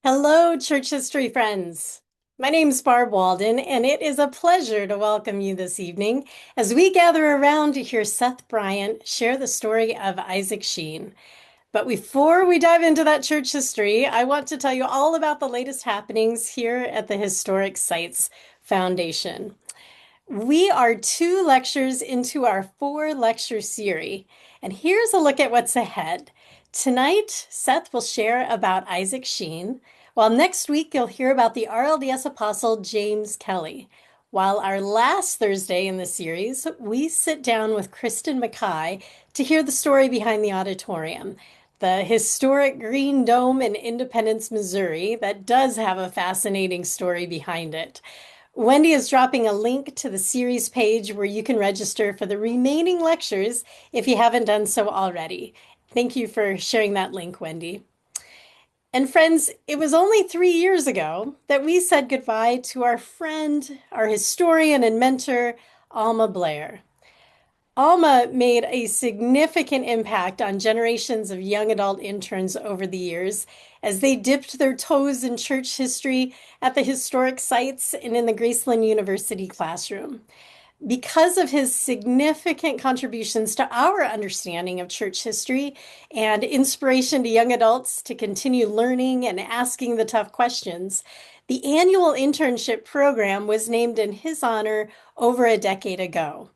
Hello, church history friends. My name's Barb Walden, and it is a pleasure to welcome you this evening as we gather around to hear Seth Bryant share the story of Isaac Sheen. But before we dive into that church history, I want to tell you all about the latest happenings here at the Historic Sites Foundation. We are 2 lectures into our 4 lecture series, and here's a look at what's ahead. Tonight, Seth will share about Isaac Sheen, while next week you'll hear about the RLDS apostle James Kelly. While our last Thursday in the series, we sit down with Kristen Mackay to hear the story behind the auditorium, the historic Green Dome in Independence, Missouri, that does have a fascinating story behind it. Wendy is dropping a link to the series page where you can register for the remaining lectures if you haven't done so already. Thank you for sharing that link, Wendy. And friends, it was only 3 years ago that we said goodbye to our friend, our historian and mentor, Alma Blair. Alma made a significant impact on generations of young adult interns over the years as they dipped their toes in church history at the historic sites and in the Graceland University classroom. Because of his significant contributions to our understanding of church history and inspiration to young adults to continue learning and asking the tough questions, the annual internship program was named in his honor over a decade ago.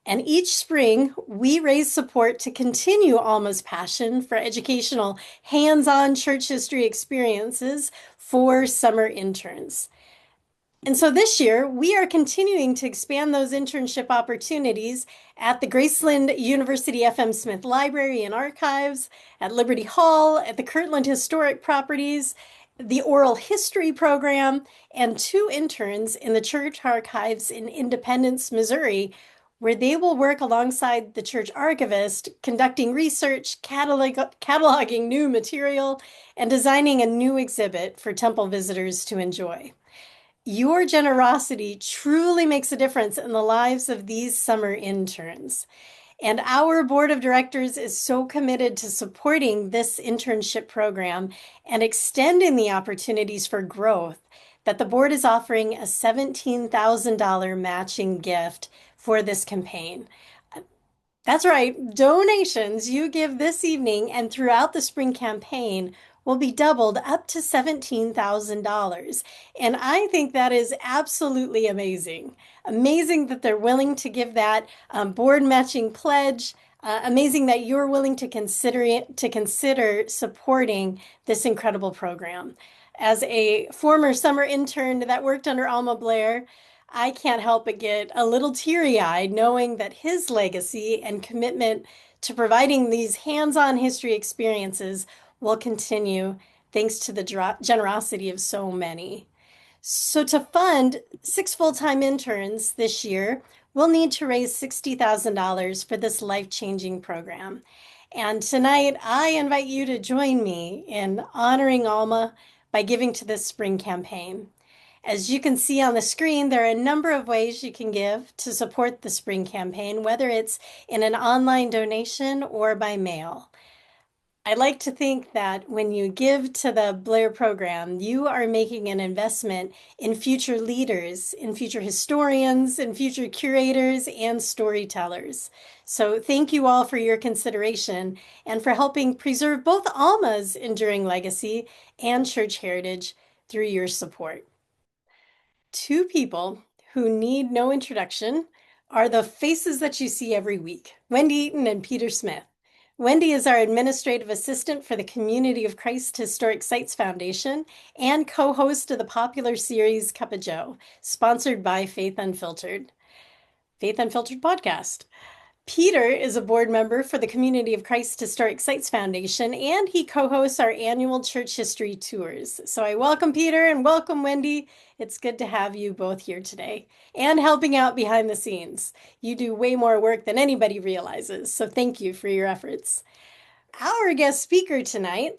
And each spring, we raise support to continue Alma's passion for educational, hands-on church history experiences for summer interns. And so this year, we are continuing to expand those internship opportunities at the Graceland University F.M. Smith Library and Archives, at Liberty Hall, at the Kirtland Historic Properties, the Oral History Program, and 2 interns in the Church Archives in Independence, Missouri, where they will work alongside the church archivist, conducting research, cataloging new material, and designing a new exhibit for temple visitors to enjoy. Your generosity truly makes a difference in the lives of these summer interns. And our board of directors is so committed to supporting this internship program and extending the opportunities for growth that the board is offering a $17,000 matching gift for this campaign. That's right, donations you give this evening and throughout the spring campaign will be doubled up to $17,000. And I think that is absolutely amazing. Amazing that they're willing to give that board matching pledge. Amazing that you're willing to consider supporting this incredible program. As a former summer intern that worked under Alma Blair, I can't help but get a little teary-eyed knowing that his legacy and commitment to providing these hands-on history experiences will continue thanks to the generosity of so many. So to fund 6 full-time interns this year, we'll need to raise $60,000 for this life-changing program. And tonight, I invite you to join me in honoring Alma by giving to this spring campaign. As you can see on the screen, there are a number of ways you can give to support the spring campaign, whether it's in an online donation or by mail. I like to think that when you give to the Blair program, you are making an investment in future leaders, in future historians, in future curators, and storytellers. So thank you all for your consideration and for helping preserve both Alma's enduring legacy and church heritage through your support. 2 people who need no introduction are the faces that you see every week, Wendy Eaton and Peter Smith. Wendy is our administrative assistant for the Community of Christ Historic Sites Foundation and co-host of the popular series Cup of Joe, sponsored by Faith Unfiltered podcast. Peter is a board member for the Community of Christ Historic Sites Foundation, and he co-hosts our annual church history tours. So I welcome Peter and welcome Wendy. It's good to have you both here today and helping out behind the scenes. You do way more work than anybody realizes, so thank you for your efforts. Our guest speaker tonight,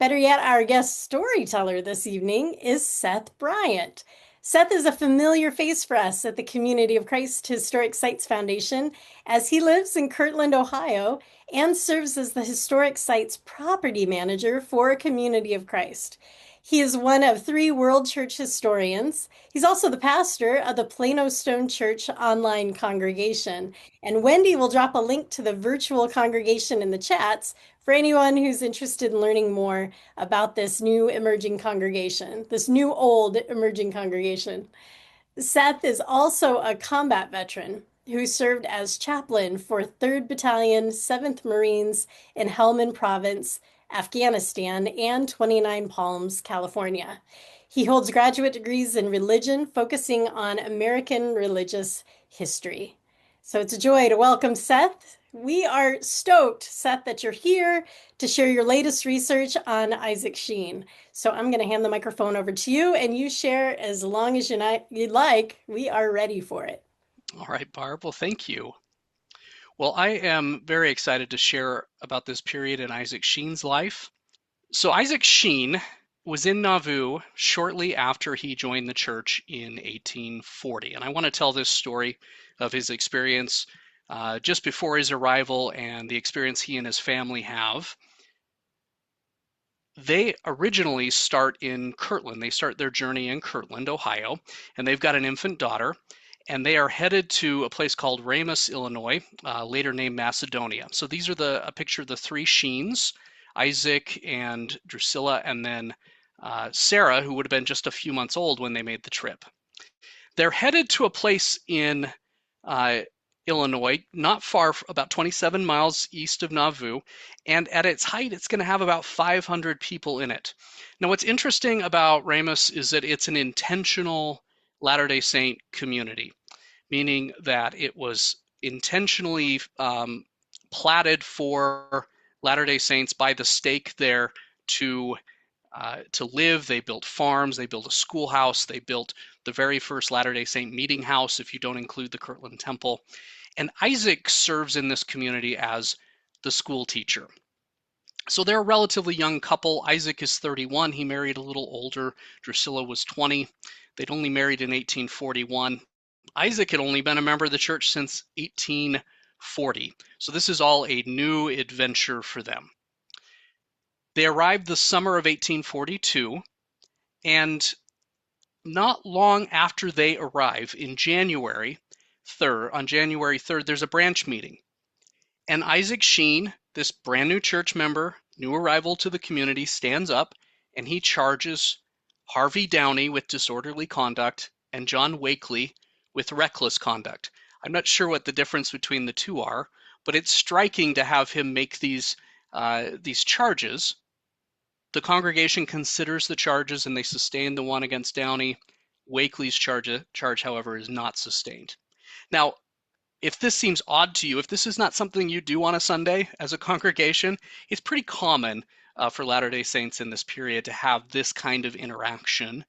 better yet, our guest storyteller this evening, is Seth Bryant. Seth is a familiar face for us at the Community of Christ Historic Sites Foundation as he lives in Kirtland, Ohio, and serves as the Historic Sites Property Manager for Community of Christ. He is one of three World Church historians. He's also the pastor of the Plano Stone Church online congregation. And Wendy will drop a link to the virtual congregation in the chats for anyone who's interested in learning more about this new emerging congregation, this new old emerging congregation. Seth is also a combat veteran who served as chaplain for 3rd Battalion, 7th Marines in Helmand Province, Afghanistan, and 29 Palms, California. He holds graduate degrees in religion, focusing on American religious history. So it's a joy to welcome Seth. We are stoked, Seth, that you're here to share your latest research on Isaac Sheen. So I'm going to hand the microphone over to you, and you share as long as you'd like. We are ready for it. All right, Barb. Well, thank you. Well, I am very excited to share about this period in Isaac Sheen's life. So Isaac Sheen was in Nauvoo shortly after he joined the church in 1840. And I want to tell this story of his experience just before his arrival and the experience he and his family have. They originally start in Kirtland. They start their journey in Kirtland, Ohio, and they've got an infant daughter, and they are headed to a place called Ramus, Illinois, later named Macedonia. So these are a picture of the three Sheens, Isaac and Drusilla, and then Sarah, who would have been just a few months old when they made the trip. They're headed to a place in Illinois, not far, about 27 miles east of Nauvoo, and at its height, it's going to have about 500 people in it. Now, what's interesting about Ramus is that it's an intentional Latter-day Saint community, meaning that it was intentionally platted for Latter-day Saints by the stake there to live. They built farms, they built a schoolhouse, they built the very first Latter-day Saint meeting house, if you don't include the Kirtland Temple. And Isaac serves in this community as the school teacher. So they're a relatively young couple. Isaac is 31. He married a little older. Drusilla was 20. They'd only married in 1841. Isaac had only been a member of the church since 1840. So this is all a new adventure for them. They arrived the summer of 1842, and not long after they arrive in January 3rd, on January 3rd, there's a branch meeting. And Isaac Sheen, this brand new church member, new arrival to the community, stands up and he charges Harvey Downey with disorderly conduct and John Wakely with reckless conduct. I'm not sure what the difference between the two are, but it's striking to have him make these charges. The congregation considers the charges and they sustain the one against Downey. Wakely's charge, however, is not sustained. Now, if this seems odd to you, if this is not something you do on a Sunday as a congregation, it's pretty common for Latter-day Saints in this period to have this kind of interaction,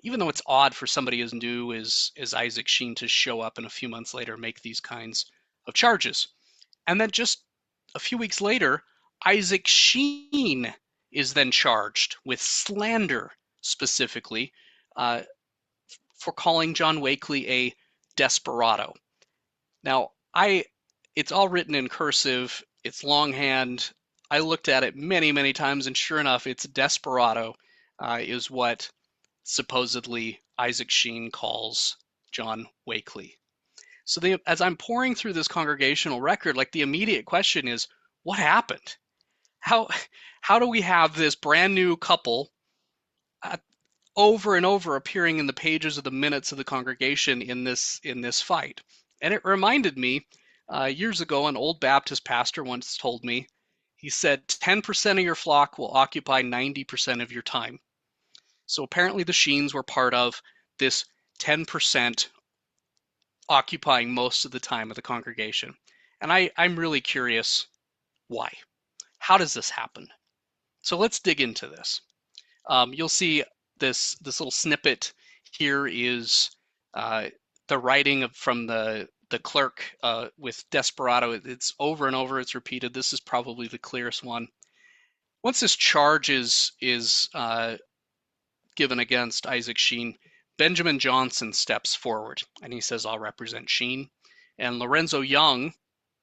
even though it's odd for somebody as new as Isaac Sheen to show up and a few months later make these kinds of charges. And then just a few weeks later, Isaac Sheen is then charged with slander, specifically, for calling John Wakely a desperado. Now, it's all written in cursive, it's longhand. I looked at it many, many times, and sure enough, it's desperado is what supposedly Isaac Sheen calls John Wakely. So as I'm pouring through this congregational record, like the immediate question is, what happened? How do we have this brand new couple over and over appearing in the pages of the minutes of the congregation in this fight? And it reminded me, years ago, an old Baptist pastor once told me, he said, 10% of your flock will occupy 90% of your time. So apparently the Sheens were part of this 10% occupying most of the time of the congregation. And I'm really curious why. How does this happen? So let's dig into this. You'll see this little snippet here is the writing from the clerk with desperado. It's over and over. It's repeated. This is probably the clearest one. Once this charge is given against Isaac Sheen, Benjamin Johnson steps forward and he says, "I'll represent Sheen." And Lorenzo Young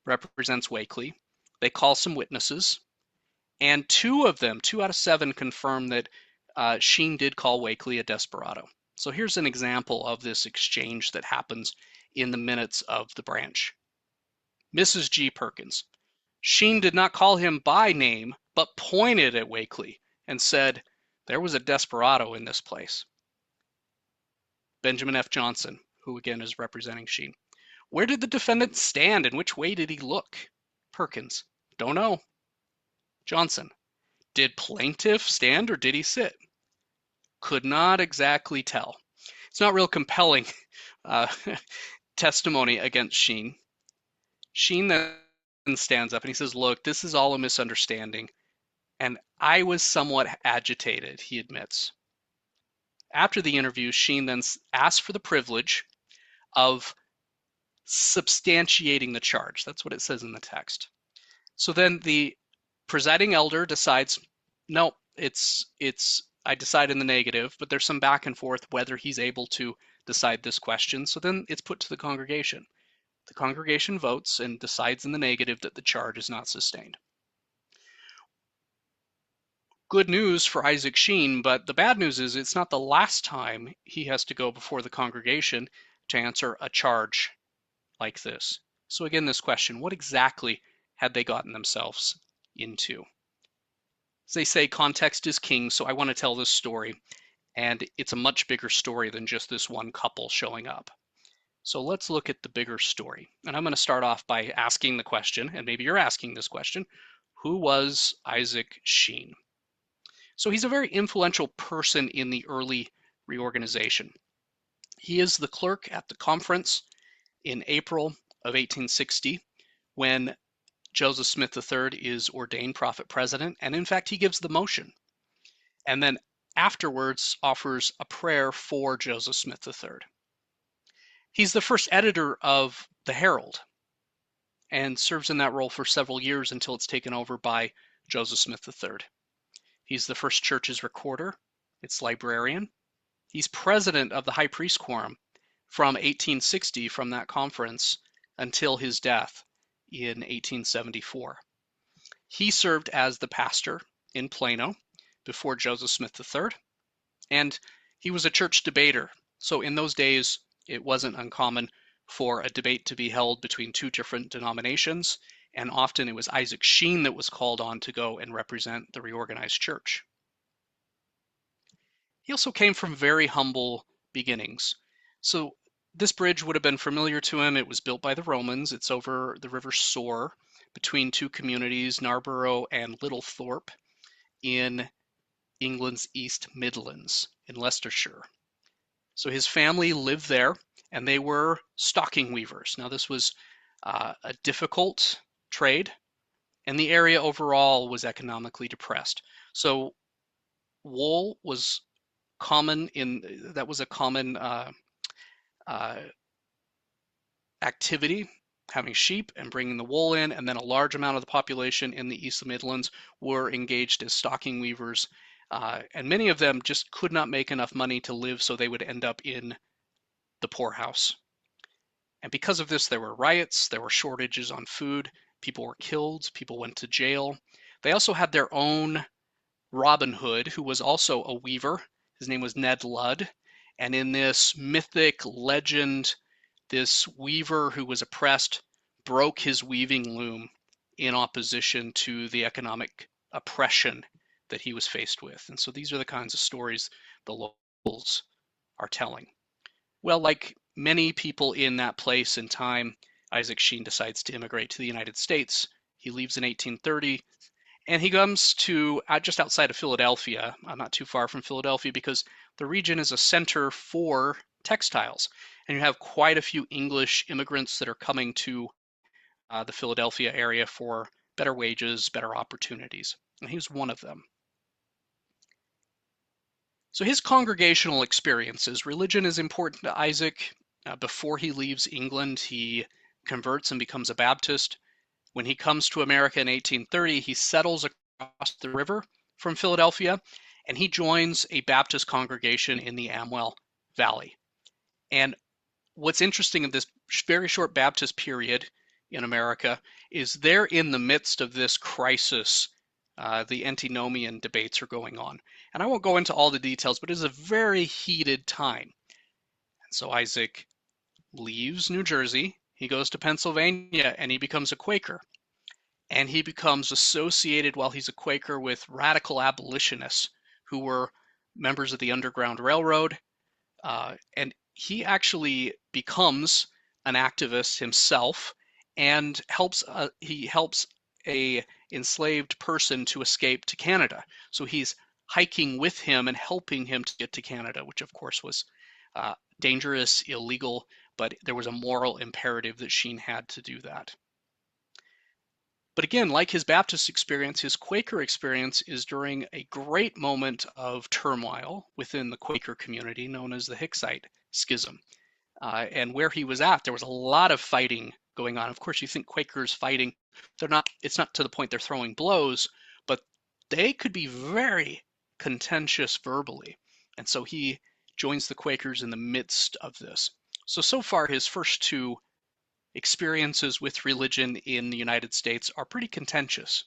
represents Wakely. They call some witnesses. And two out of seven confirm that Sheen did call Wakely a desperado. So here's an example of this exchange that happens in the minutes of the branch. Mrs. G. Perkins. Sheen did not call him by name, but pointed at Wakely and said, "There was a desperado in this place." Benjamin F. Johnson, who again is representing Sheen. "Where did the defendant stand and which way did he look?" Perkins. "Don't know." Johnson. "Did plaintiff stand or did he sit?" Could not exactly tell. It's not real compelling uh, testimony against Sheen. Sheen then stands up and he says, "Look, this is all a misunderstanding, and I was somewhat agitated," he admits. After the interview, Sheen then asks for the privilege of substantiating the charge. That's what it says in the text. So then the presiding elder decides, no, I decide in the negative, but there's some back and forth whether he's able to decide this question. So then it's put to the congregation. The congregation votes and decides in the negative that the charge is not sustained. Good news for Isaac Sheen, but the bad news is it's not the last time he has to go before the congregation to answer a charge like this. So again, this question, what exactly had they gotten themselves into? As they say, context is king, so I want to tell this story, and it's a much bigger story than just this one couple showing up. So let's look at the bigger story. And I'm going to start off by asking the question, and maybe you're asking this question, who was Isaac Sheen? So he's a very influential person in the early reorganization. He is the clerk at the conference in April of 1860 when Joseph Smith III is ordained prophet president, and in fact he gives the motion, and then afterwards offers a prayer for Joseph Smith III. He's the first editor of the Herald and serves in that role for several years until it's taken over by Joseph Smith III. He's the first church's recorder, its librarian. He's president of the High Priest Quorum from 1860, from that conference, until his death in 1874. He served as the pastor in Plano before Joseph Smith III, and he was a church debater. So in those days, it wasn't uncommon for a debate to be held between two different denominations, and often it was Isaac Sheen that was called on to go and represent the reorganized church. He also came from very humble beginnings. So this bridge would have been familiar to him. It was built by the Romans. It's over the River Soar between two communities, Narborough and Littlethorpe, in England's East Midlands in Leicestershire. So his family lived there, and they were stocking weavers. Now this was a difficult trade, and the area overall was economically depressed. So wool was common that was a common uh, activity, having sheep and bringing the wool in, and then a large amount of the population in the East Midlands were engaged as stocking weavers, and many of them just could not make enough money to live, so they would end up in the poorhouse. And because of this, there were riots, there were shortages on food, people were killed, people went to jail. They also had their own Robin Hood, who was also a weaver. His name was Ned Ludd. And in this mythic legend, this weaver who was oppressed broke his weaving loom in opposition to the economic oppression that he was faced with. And so these are the kinds of stories the locals are telling. Well, like many people in that place and time, Isaac Sheen decides to immigrate to the United States. He leaves in 1830, and he comes to just outside of Philadelphia, not too far from Philadelphia, because the region is a center for textiles. And you have quite a few English immigrants that are coming to the Philadelphia area for better wages, better opportunities. And he was one of them. So his congregational experiences, religion is important to Isaac. Before he leaves England, he converts and becomes a Baptist. When he comes to America in 1830, he settles across the river from Philadelphia, and he joins a Baptist congregation in the Amwell Valley. And what's interesting in this very short Baptist period in America is they're in the midst of this crisis The antinomian debates are going on. And I won't go into all the details, but it is a very heated time. And so Isaac leaves New Jersey, he goes to Pennsylvania, and he becomes a Quaker. And he becomes associated while he's a Quaker with radical abolitionists who were members of the Underground Railroad. And he actually becomes an activist himself and he helps a enslaved person to escape to Canada. So he's hiking with him and helping him to get to Canada, which of course was dangerous, illegal, but there was a moral imperative that Sheen had to do that. But again, like his Baptist experience, his Quaker experience is during a great moment of turmoil within the Quaker community known as the Hicksite Schism. And where he was at, there was a lot of fighting going on. Of course, you think Quakers fighting, it's not to the point they're throwing blows, but they could be very contentious verbally. And so he joins the Quakers in the midst of this. So far, his first two experiences with religion in the United States are pretty contentious.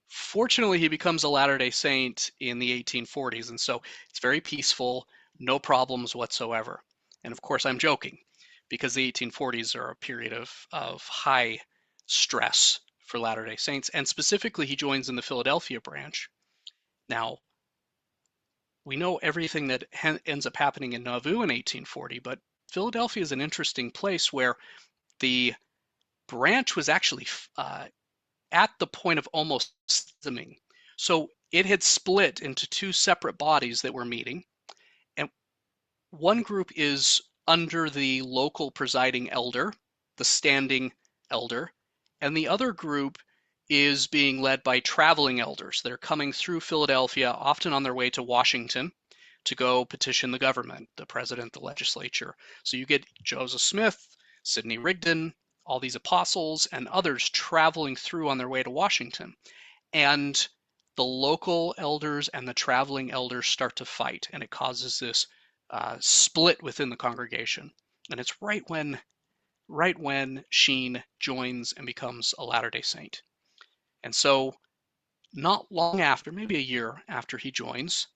Fortunately, he becomes a Latter-day Saint in the 1840s, and so it's very peaceful, no problems whatsoever. And of course, I'm joking, because the 1840s are a period of high stress for Latter-day Saints, and specifically, he joins in the Philadelphia branch. Now, we know everything that ends up happening in Nauvoo in 1840, but Philadelphia is an interesting place where the branch was actually at the point of almost schisming. So it had split into two separate bodies that were meeting. And one group is under the local presiding elder, the standing elder, and the other group is being led by traveling elders. They're coming through Philadelphia, often on their way to Washington, to go petition the government, the president, the legislature. So you get Joseph Smith, Sidney Rigdon, all these apostles and others traveling through on their way to Washington. And the local elders and the traveling elders start to fight, and it causes this split within the congregation. And it's right when Sheen joins and becomes a Latter-day Saint. And so not long after, maybe a year after he joins,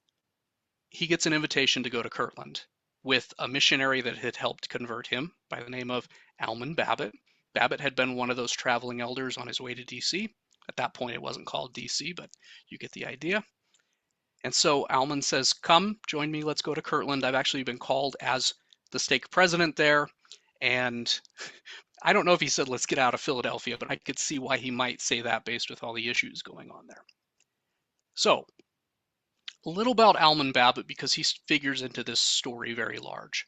he gets an invitation to go to Kirtland with a missionary that had helped convert him by the name of Almon Babbitt. Babbitt had been one of those traveling elders on his way to DC. At that point, it wasn't called DC, but you get the idea. And so Almon says, come, join me, let's go to Kirtland. I've actually been called as the stake president there. And I don't know if he said, let's get out of Philadelphia, but I could see why he might say that based with all the issues going on there. So a little about Almon Babbitt because he figures into this story very large.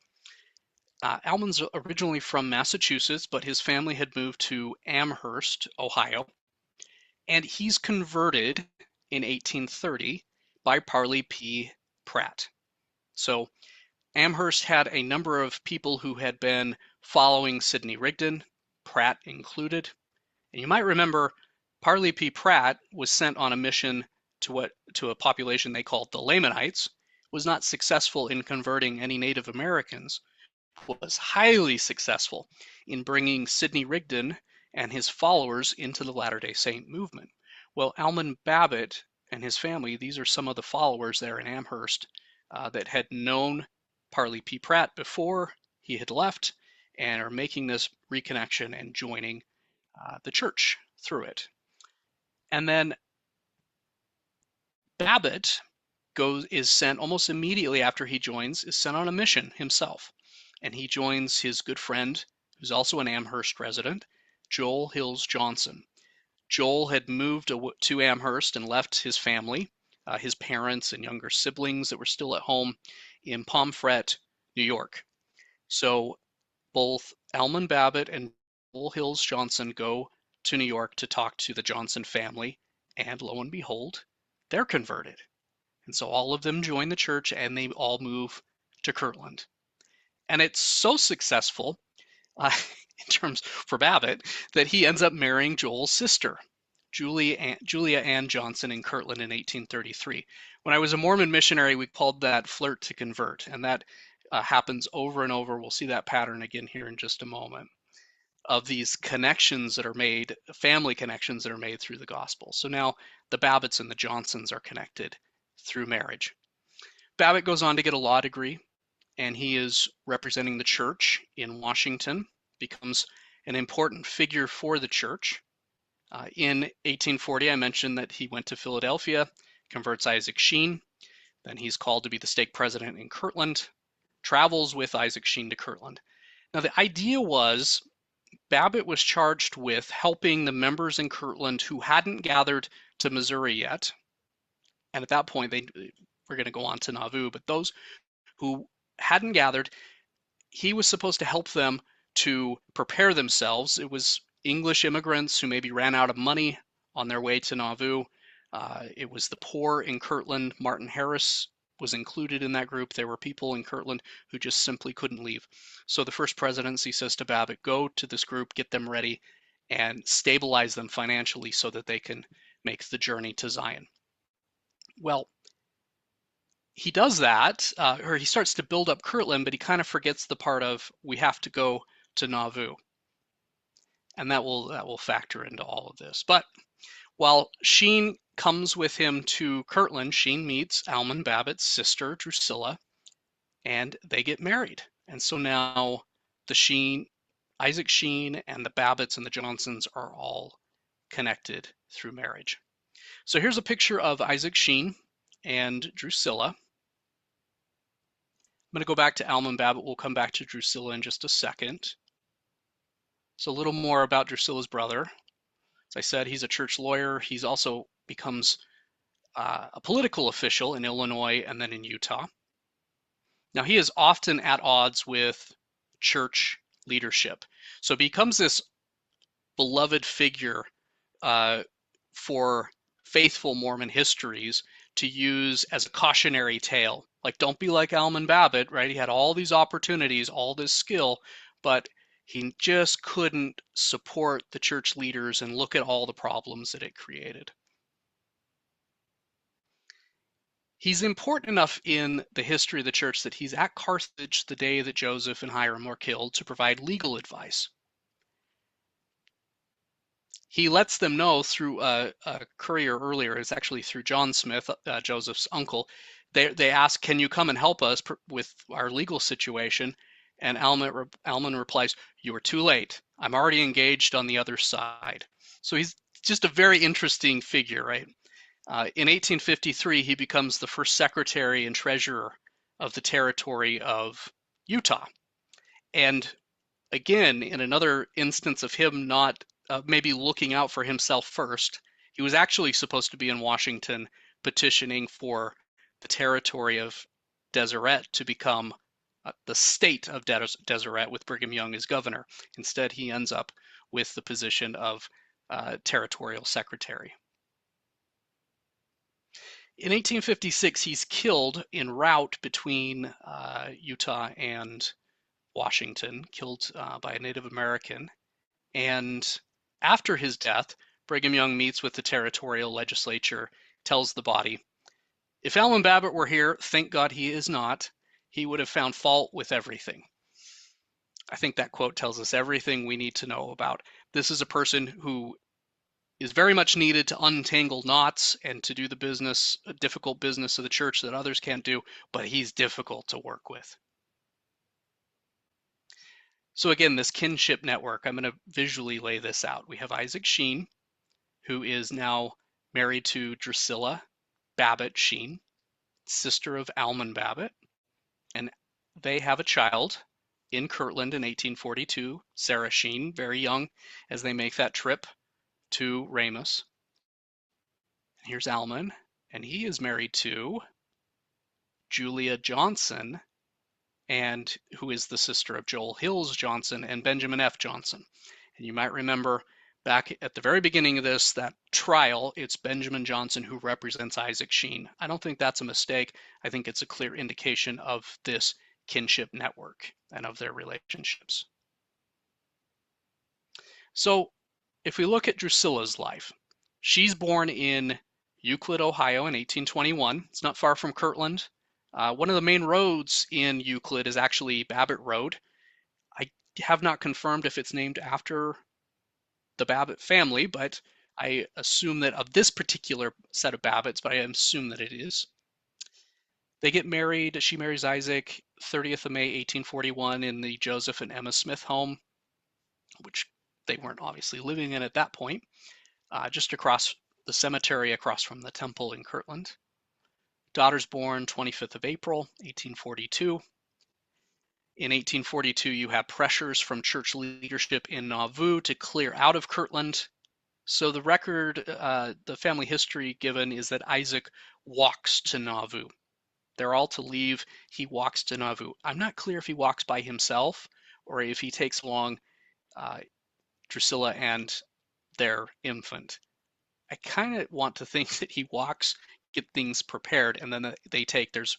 Almon's originally from Massachusetts, but his family had moved to Amherst, Ohio, and he's converted in 1830 by Parley P. Pratt. So Amherst had a number of people who had been following Sidney Rigdon, Pratt included. And you might remember Parley P. Pratt was sent on a mission to a population they called the Lamanites, was not successful in converting any Native Americans, was highly successful in bringing Sidney Rigdon and his followers into the Latter-day Saint movement. Well, Almon Babbitt and his family, these are some of the followers there in Amherst that had known Parley P. Pratt before he had left and are making this reconnection and joining the church through it. And then Babbitt is sent almost immediately after he joins, is sent on a mission himself. And he joins his good friend, who's also an Amherst resident, Joel Hills Johnson. Joel had moved to Amherst and left his family, his parents and younger siblings that were still at home in Pomfret, New York. So both Almon Babbitt and Joel Hills Johnson go to New York to talk to the Johnson family, and lo and behold, they're converted. And so all of them join the church and they all move to Kirtland. And it's so successful in terms for Babbitt that he ends up marrying Joel's sister, Julia Ann Johnson, in Kirtland in 1833. When I was a Mormon missionary, we called that flirt to convert, and that happens over and over. We'll see that pattern again here in just a moment. of these connections that are made, family connections that are made through the gospel. So now the Babbitts and the Johnsons are connected through marriage. Babbitt goes on to get a law degree, and he is representing the church in Washington, becomes an important figure for the church. In 1840, I mentioned that he went to Philadelphia, converts Isaac Sheen. Then he's called to be the stake president in Kirtland, travels with Isaac Sheen to Kirtland. Now, the idea was Babbitt was charged with helping the members in Kirtland who hadn't gathered to Missouri yet. And at that point, they were going to go on to Nauvoo, but those who hadn't gathered, he was supposed to help them to prepare themselves. It was English immigrants who maybe ran out of money on their way to Nauvoo. It was the poor in Kirtland. Martin Harris was included in that group. There were people in Kirtland who just simply couldn't leave. So the first presidency says to Babbitt, go to this group, get them ready, and stabilize them financially so that they can make the journey to Zion. Well, he does that, or he starts to build up Kirtland, but he kind of forgets the part of we have to go to Nauvoo. And that will factor into all of this. But while Sheen comes with him to Kirtland, Sheen meets Almon Babbitt's sister, Drusilla, and they get married. And so now Isaac Sheen and the Babbitts and the Johnsons are all connected through marriage. So here's a picture of Isaac Sheen and Drusilla. I'm going to go back to Almon Babbitt. We'll come back to Drusilla in just a second. So a little more about Drusilla's brother. As I said, he's a church lawyer. He's also becomes a political official in Illinois and then in Utah. Now, he is often at odds with church leadership. So he becomes this beloved figure for faithful Mormon histories to use as a cautionary tale. Like, don't be like Almon Babbitt, right? He had all these opportunities, all this skill, but he just couldn't support the church leaders, and look at all the problems that it created. He's important enough in the history of the church that he's at Carthage the day that Joseph and Hiram were killed to provide legal advice. He lets them know through a courier earlier, it's actually through John Smith, Joseph's uncle. They ask, can you come and help us with our legal situation? And Almon replies, you are too late. I'm already engaged on the other side. So he's just a very interesting figure, right? In 1853, he becomes the first secretary and treasurer of the territory of Utah. And again, in another instance of him not maybe looking out for himself first, he was actually supposed to be in Washington petitioning for the territory of Deseret to become the state of Deseret with Brigham Young as governor. Instead, he ends up with the position of territorial secretary. In 1856, he's killed en route between Utah and Washington, killed by a Native American. And after his death, Brigham Young meets with the territorial legislature, tells the body, if Almon Babbitt were here, thank God he is not, he would have found fault with everything. I think that quote tells us everything we need to know about. This is a person who is very much needed to untangle knots and to do the business, a difficult business of the church that others can't do, but he's difficult to work with. So again, this kinship network, I'm going to visually lay this out. We have Isaac Sheen, who is now married to Drusilla Babbitt Sheen, sister of Almon Babbitt, and they have a child in Kirtland in 1842, Sarah Sheen, very young, as they make that trip to Ramus. Here's Almon, and he is married to Julia Johnson, and who is the sister of Joel Hills Johnson and Benjamin F. Johnson. And you might remember back at the very beginning of that trial, it's Benjamin Johnson who represents Isaac Sheen. I don't think that's a mistake. I think it's a clear indication of this kinship network and of their relationships. So if we look at Drusilla's life, she's born in Euclid, Ohio in 1821. It's not far from Kirtland. One of the main roads in Euclid is actually Babbitt Road. I have not confirmed if it's named after the Babbitt family, but I assume that of this particular set of Babbitts, but I assume that it is. They get married. She marries Isaac 30th of May, 1841 in the Joseph and Emma Smith home, which they weren't obviously living in at that point, just across the cemetery across from the temple in Kirtland. Daughter's born 25th of April, 1842. In 1842, you have pressures from church leadership in Nauvoo to clear out of Kirtland. So the record, the family history given is that Isaac walks to Nauvoo. They're all to leave. He walks to Nauvoo. I'm not clear if he walks by himself or if he takes along uh, Drusilla and their infant. I kind of want to think that he walks, get things prepared, and then they take. There's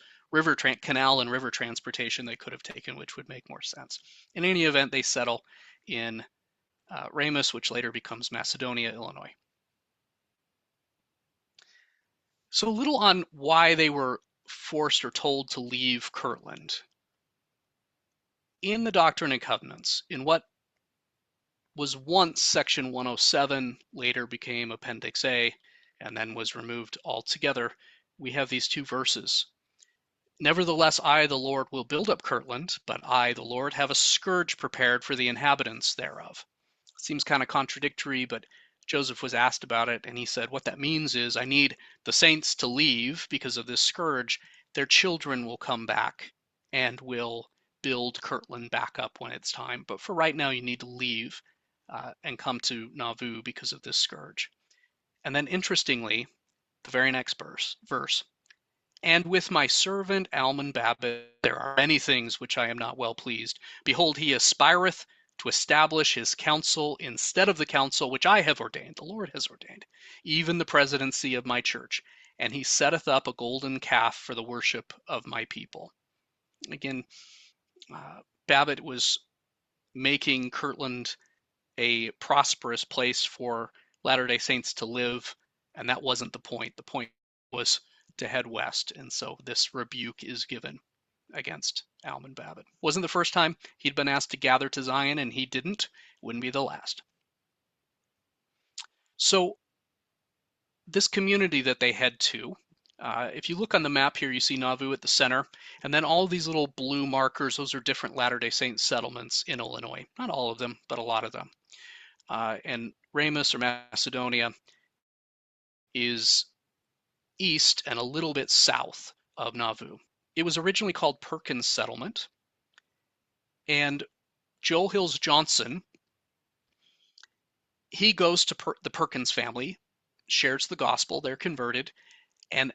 canal and river transportation they could have taken, which would make more sense. In any event, they settle in Ramus, which later becomes Macedonia, Illinois. So a little on why they were forced or told to leave Kirtland. In the Doctrine and Covenants, in what was once Section 107, later became Appendix A, and then was removed altogether, we have these two verses. Nevertheless, I, the Lord, will build up Kirtland, but I, the Lord, have a scourge prepared for the inhabitants thereof. Seems kind of contradictory, but Joseph was asked about it, and he said, what that means is I need the saints to leave because of this scourge. Their children will come back and will build Kirtland back up when it's time. But for right now, you need to leave and come to Nauvoo because of this scourge. And then interestingly, the very next verse, and with my servant Almon Babbitt there are many things which I am not well pleased. Behold, he aspireth to establish his counsel instead of the counsel which I have ordained, the Lord has ordained, even the presidency of my church. And he setteth up a golden calf for the worship of my people. Again, Babbitt was making Kirtland a prosperous place for Latter-day Saints to live, and that wasn't the point. The point was to head west, and so this rebuke is given against Almon Babbitt. Wasn't the first time he'd been asked to gather to Zion, and he didn't. Wouldn't be the last. So this community that they head to, if you look on the map here, you see Nauvoo at the center, and then all these little blue markers, those are different Latter-day Saint settlements in Illinois. Not all of them, but a lot of them. And Ramus or Macedonia is east and a little bit south of Nauvoo. It was originally called Perkins Settlement, and Joel Hills Johnson, he goes to the Perkins family, shares the gospel, they're converted, and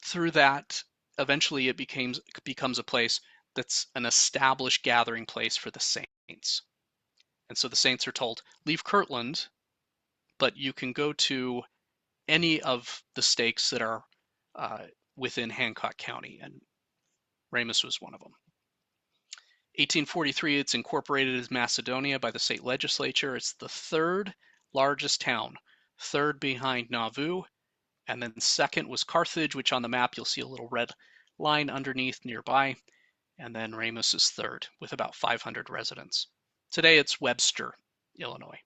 through that, eventually it becomes a place that's an established gathering place for the saints. And so the saints are told, leave Kirtland, but you can go to any of the stakes that are within Hancock County, and Ramus was one of them. 1843, it's incorporated as Macedonia by the state legislature. It's the third largest town, third behind Nauvoo, and then second was Carthage, which on the map you'll see a little red line underneath nearby, and then Ramus is third with about 500 residents. Today it's Webster, Illinois.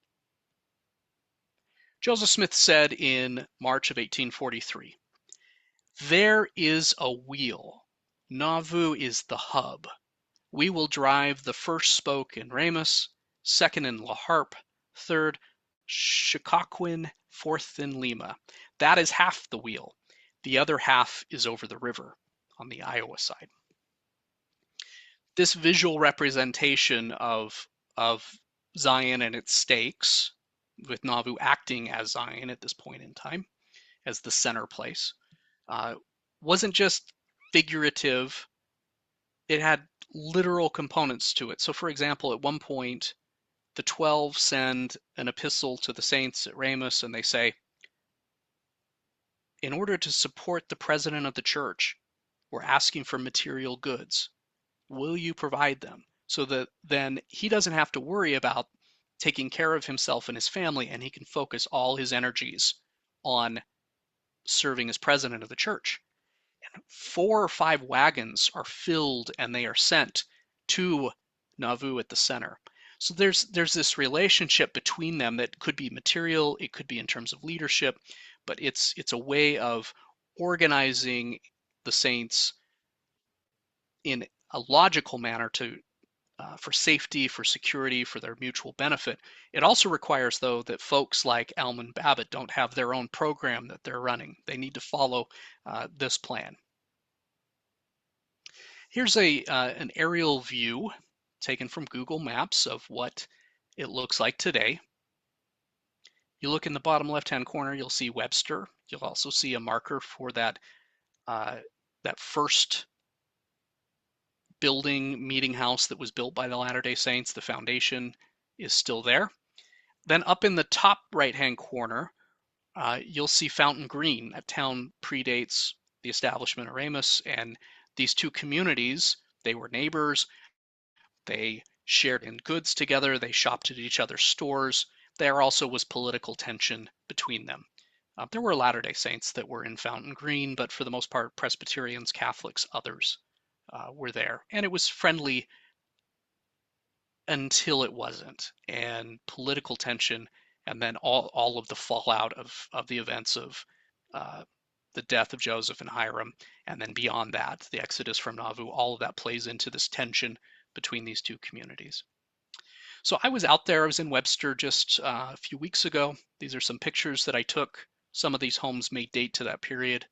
Joseph Smith said in March of 1843, there is a wheel. Nauvoo is the hub. We will drive the first spoke in Ramus, second in La Harpe, third Chicoquin, fourth in Lima. That is half the wheel. The other half is over the river on the Iowa side. This visual representation of Zion and its stakes, with Nauvoo acting as Zion at this point in time, as the center place, wasn't just figurative. It had literal components to it. So for example, at one point, the 12 send an epistle to the saints at Ramus, and they say, in order to support the president of the church, we're asking for material goods. Will you provide them? So that then he doesn't have to worry about taking care of himself and his family, and he can focus all his energies on serving as president of the church. And 4 or 5 wagons are filled and they are sent to Nauvoo at the center. So there's this relationship between them that could be material, it could be in terms of leadership, but it's a way of organizing the saints in a logical manner to for safety, for security, for their mutual benefit. It also requires, though, that folks like Alman Babbitt don't have their own program that they're running. They need to follow this plan. Here's an aerial view taken from Google Maps of what it looks like today. You look in the bottom left-hand corner, you'll see Webster. You'll also see a marker for that first building, meeting house that was built by the Latter-day Saints. The foundation is still there. Then up in the top right-hand corner, you'll see Fountain Green. That town predates the establishment of Ramus, and these two communities, they were neighbors. They shared in goods together. They shopped at each other's stores. There also was political tension between them. There were Latter-day Saints that were in Fountain Green, but for the most part, Presbyterians, Catholics, others were there. And it was friendly until it wasn't. And political tension, and then all of the fallout of the events of the death of Joseph and Hiram, and then beyond that, the exodus from Nauvoo, all of that plays into this tension between these two communities. So I was out there, I was in Webster just a few weeks ago. These are some pictures that I took. Some of these homes may date to that period.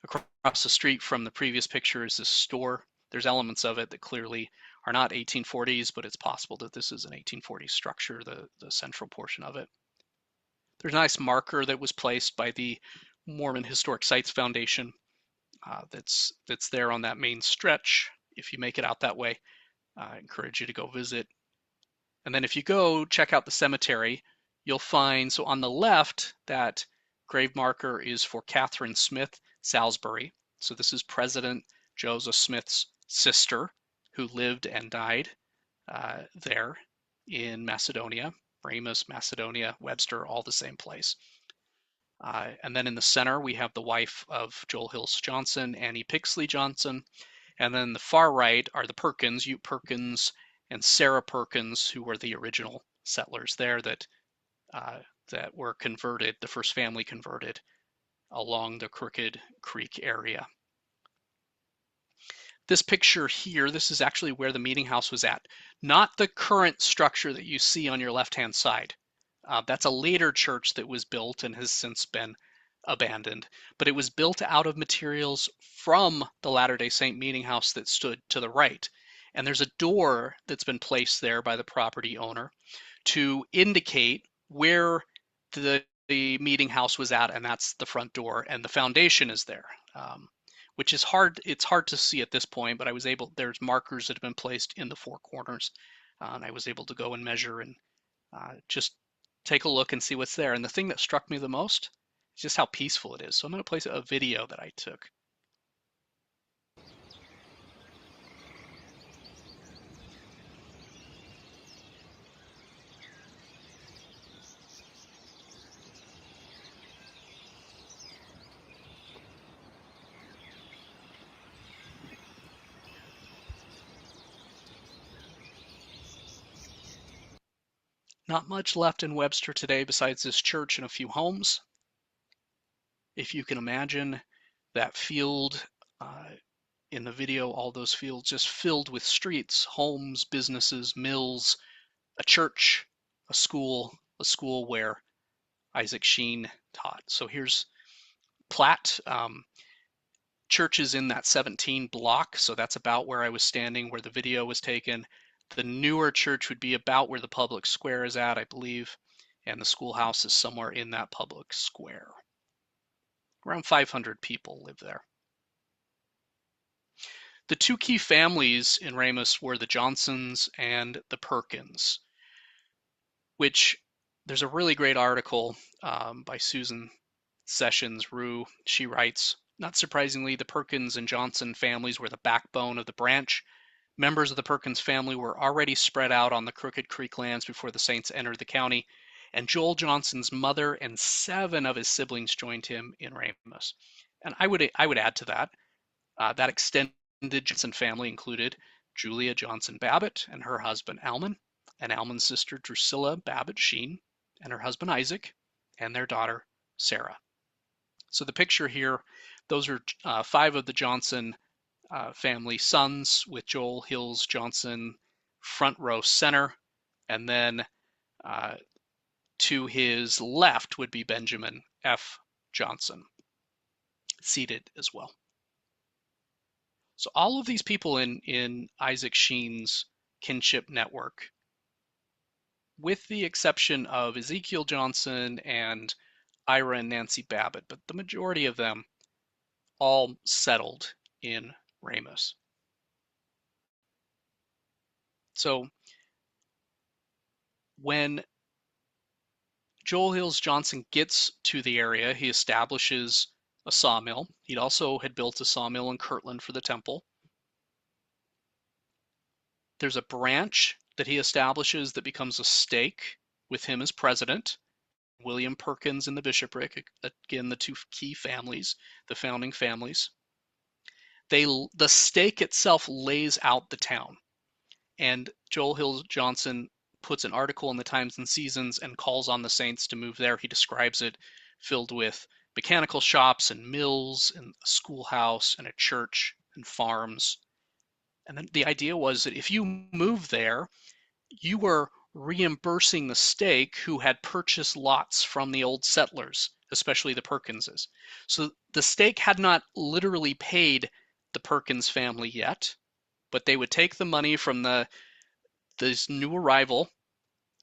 Across the street from the previous picture is this store. There's elements of it that clearly are not 1840s, but it's possible that this is an 1840s structure, the central portion of it. There's a nice marker that was placed by the Mormon Historic Sites Foundation that's there on that main stretch. If you make it out that way, I encourage you to go visit. And then if you go check out the cemetery, you'll find, so on the left, that grave marker is for Catherine Smith Salisbury. So this is President Joseph Smith's sister, who lived and died there in Macedonia. Ramus, Macedonia, Webster, all the same place. And then in the center, we have the wife of Joel Hills Johnson, Annie Pixley Johnson. And then the far right are the Perkins, Ute Perkins and Sarah Perkins, who were the original settlers there that were converted, the first family converted along the Crooked Creek area. This picture here, this is actually where the meeting house was at, not the current structure that you see on your left-hand side. That's a later church that was built and has since been abandoned, but it was built out of materials from the Latter-day Saint meeting house that stood to the right. And there's a door that's been placed there by the property owner to indicate where the meeting house was at, and that's the front door, and the foundation is there, which is hard. It's hard to see at this point, but there's markers that have been placed in the four corners, and I was able to go and measure and just take a look and see what's there. And the thing that struck me the most is just how peaceful it is. So I'm going to play a video that I took. Not much left in Webster today besides this church and a few homes. If you can imagine that field in the video, all those fields just filled with streets, homes, businesses, mills, a church, a school where Isaac Sheen taught. So here's Platt. Church is in that 17 block, so that's about where I was standing, where the video was taken. The newer church would be about where the public square is at, I believe, and the schoolhouse is somewhere in that public square. Around 500 people live there. The two key families in Ramus were the Johnsons and the Perkins, which there's a really great article by Susan Sessions Rue. She writes, not surprisingly, the Perkins and Johnson families were the backbone of the branch. Members of the Perkins family were already spread out on the Crooked Creek lands before the Saints entered the county, and Joel Johnson's mother and 7 of his siblings joined him in Ramus. And I would add to that, that extended Johnson family included Julia Johnson Babbitt and her husband Almon, and Almon's sister Drusilla Babbitt Sheen and her husband Isaac, and their daughter Sarah. So the picture here, those are five of the Johnson family sons, with Joel Hills Johnson front row center, and then uh, to his left would be Benjamin F. Johnson, seated as well. So all of these people in Isaac Sheen's kinship network, with the exception of Ezekiel Johnson and Ira and Nancy Babbitt, but the majority of them all settled in Ramos. So when Joel Hills Johnson gets to the area, he establishes a sawmill. He also had built a sawmill in Kirtland for the temple. There's a branch that he establishes that becomes a stake with him as president. William Perkins in the bishopric, again, the two key families, the founding families. The stake itself lays out the town. And Joel Hills Johnson puts an article in the Times and Seasons and calls on the saints to move there. He describes it filled with mechanical shops and mills and a schoolhouse and a church and farms. And then the idea was that if you move there, you were reimbursing the stake who had purchased lots from the old settlers, especially the Perkinses. So the stake had not literally paid the Perkins family yet, but they would take the money from this new arrival,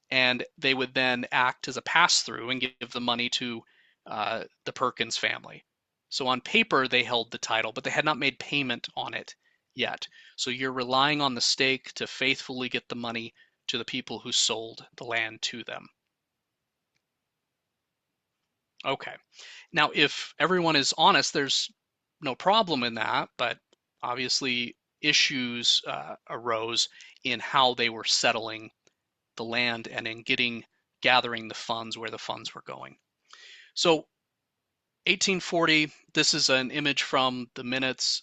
and they would then act as a pass-through and give the money to the Perkins family. So on paper, they held the title, but they had not made payment on it yet. So you're relying on the stake to faithfully get the money to the people who sold the land to them. Okay. Now, if everyone is honest, there's no problem in that, but obviously issues arose in how they were settling the land and in gathering the funds, where the funds were going. So 1840, this is an image from the minutes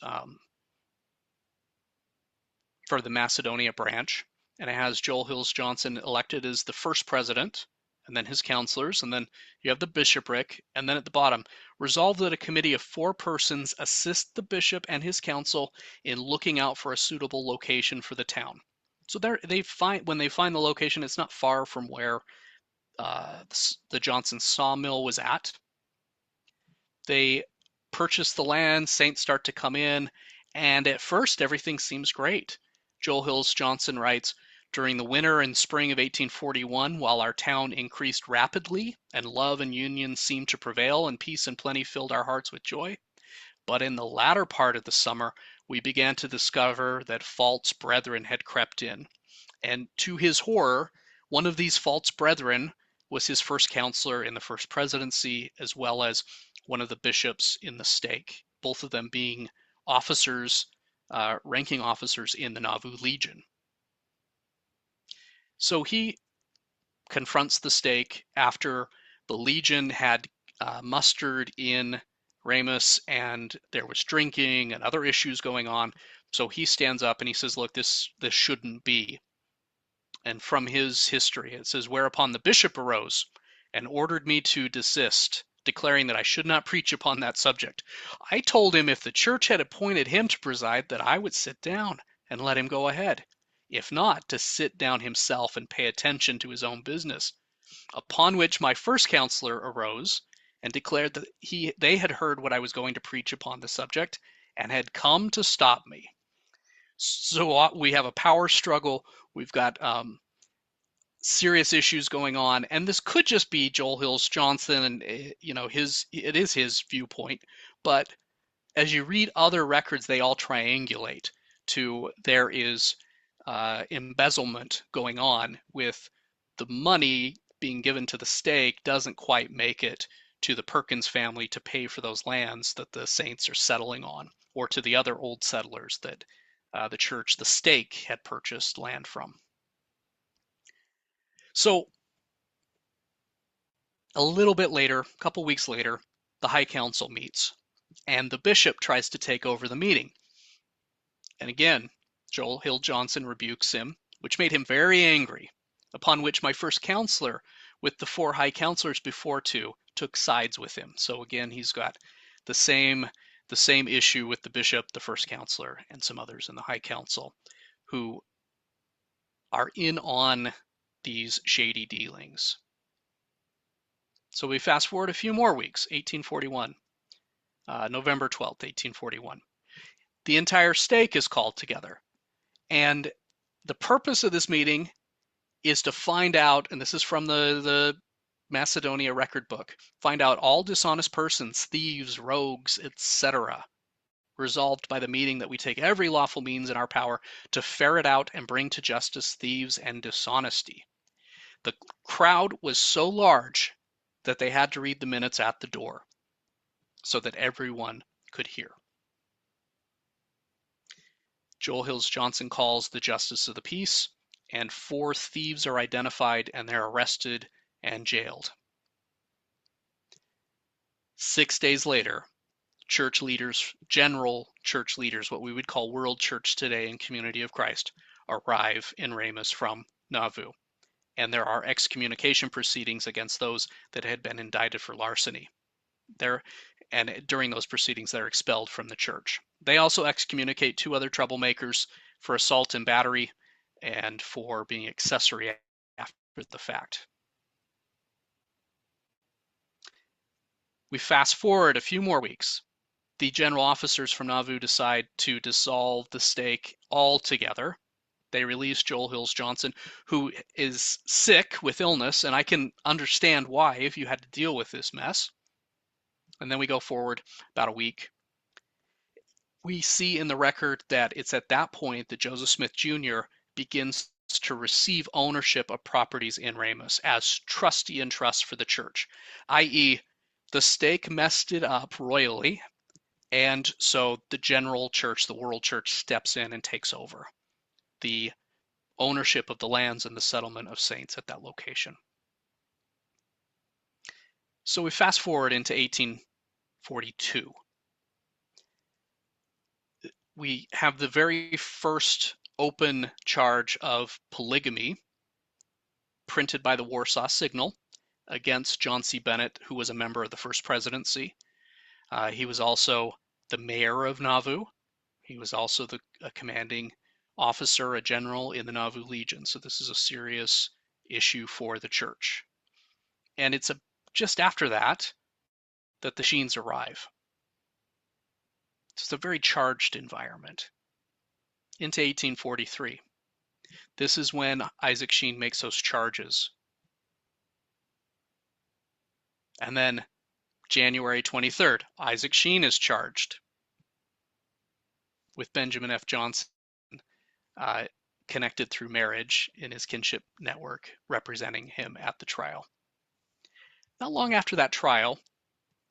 for the Macedonia branch, and it has Joel Hills Johnson elected as the first president, and then his counselors, and then you have the bishopric, and then at the bottom, resolved that a committee of 4 persons assist the bishop and his council in looking out for a suitable location for the town. So when they find the location, it's not far from where the Johnson sawmill was at. They purchase the land, saints start to come in, and at first everything seems great. Joel Hills Johnson writes, during the winter and spring of 1841, while our town increased rapidly, and love and union seemed to prevail, and peace and plenty filled our hearts with joy, but in the latter part of the summer we began to discover that false brethren had crept in. And to his horror, one of these false brethren was his first counselor in the first presidency, as well as one of the bishops in the stake, both of them being officers, ranking officers in the Nauvoo Legion. So he confronts the stake after the Legion had mustered in Ramos, and there was drinking and other issues going on. So he stands up and he says, look, this shouldn't be. And from his history, it says, whereupon the bishop arose and ordered me to desist, declaring that I should not preach upon that subject. I told him if the church had appointed him to preside, that I would sit down and let him go ahead. If not, to sit down himself and pay attention to his own business. Upon which my first counselor arose and declared that they had heard what I was going to preach upon the subject and had come to stop me. So we have a power struggle. We've got serious issues going on, and this could just be Joel Hills Johnson, and it is his viewpoint. But as you read other records, they all triangulate to there is embezzlement going on, with the money being given to the stake doesn't quite make it to the Perkins family to pay for those lands that the saints are settling on, or to the other old settlers that the church, the stake, had purchased land from. So a little bit later, a couple weeks later, the High Council meets, and the bishop tries to take over the meeting. And again, Joel Hill Johnson rebukes him, which made him very angry, upon which my first counselor with the 4 high counselors before to took sides with him. So again, he's got the same issue with the bishop, the first counselor, and some others in the high council who are in on these shady dealings. So we fast forward a few more weeks, 1841, November 12th, 1841. The entire stake is called together. And the purpose of this meeting is to find out, and this is from the Macedonia record book, find out all dishonest persons, thieves, rogues, etc., resolved by the meeting that we take every lawful means in our power to ferret out and bring to justice thieves and dishonesty. The crowd was so large that they had to read the minutes at the door so that everyone could hear. Joel Hills Johnson calls the justice of the peace, and 4 thieves are identified, and they're arrested and jailed. 6 days later, church leaders, general church leaders, what we would call world church today and Community of Christ, arrive in Ramus from Nauvoo. And there are excommunication proceedings against those that had been indicted for larceny. And during those proceedings, they're expelled from the church. They also excommunicate 2 other troublemakers for assault and battery and for being accessory after the fact. We fast forward a few more weeks. The general officers from Nauvoo decide to dissolve the stake altogether. They release Joel Hills Johnson, who is sick with illness, and I can understand why if you had to deal with this mess. And then we go forward about a week. We see in the record that it's at that point that Joseph Smith Jr. begins to receive ownership of properties in Ramus as trustee in trust for the church, i.e., the stake messed it up royally, and so the general church, the world church, steps in and takes over the ownership of the lands and the settlement of saints at that location. So we fast forward into 1842. We have the very first open charge of polygamy printed by the Warsaw Signal against John C. Bennett, who was a member of the First Presidency. He was also the mayor of Nauvoo. He was also a commanding officer, a general in the Nauvoo Legion. So this is a serious issue for the church. And it's just after that that the Sheens arrive. It's a very charged environment. Into 1843. This is when Isaac Sheen makes those charges. And then January 23rd, Isaac Sheen is charged with Benjamin F. Johnson, connected through marriage in his kinship network, representing him at the trial. Not long after that trial,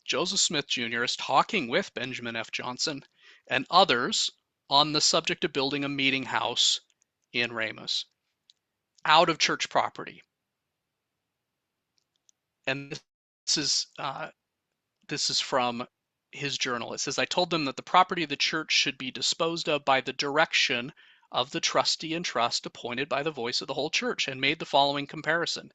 Joseph Smith Jr. is talking with Benjamin F. Johnson and others on the subject of building a meeting house in Ramus, out of church property. And this is from his journal. It says, I told them that the property of the church should be disposed of by the direction of the trustee in trust appointed by the voice of the whole church, and made the following comparison.